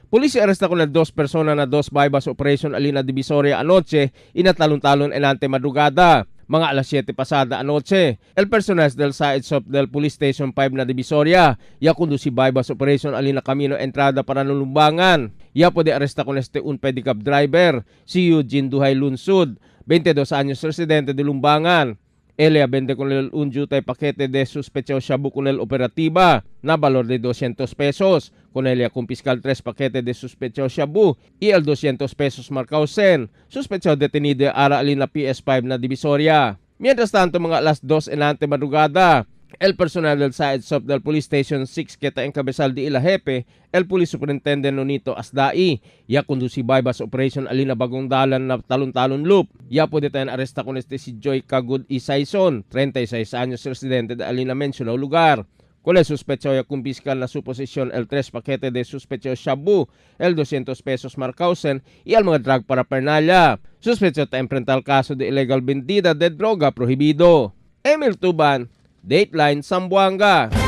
Pulis aresta con las dos personas na dos bypass operation alina Divisoria anoche inatalon-talon enante madrugada. Mga alas 7 pasada anoche, el personal del side shop del Police Station 5 na Divisoria, ya conduci bypass operation alina camino entrada para nulumbangan. Ya puede aresta con un pedicab driver, si Eugene Duhay Lunsud, 22 años residente de Lumbangan. Elia vende con el un jutay paquete de sospechoso shabu con el operativa na valor de 200 pesos. Con Elia confiscal 3 paquete de sospechoso shabu y el 200 pesos marcausen. Sospechoso detenido ara alin na PS5 na Divisoria. Mientras tanto, mga alas 2 enante madrugada, el personal del side shop del Police Station 6 que está encabezal de ila jefe, el Police Superintendent Nonito Asdai, ya conduci bypass operation alina bagong dalan na talon-talon loop. Ya puede tayo aresta con si Joy Kagud Isaison, 36 años residente de alina mencionado lugar. Con el sospechoso ya confiscal na su posesión el 3 paquete de sospechoso shabu, el 200 pesos marcausen y el mga drug paraphernalia. Sospechoso ta enfrentar el caso de ilegal vendida de droga prohibido. Emil Tuban, Dateline Zamboanga.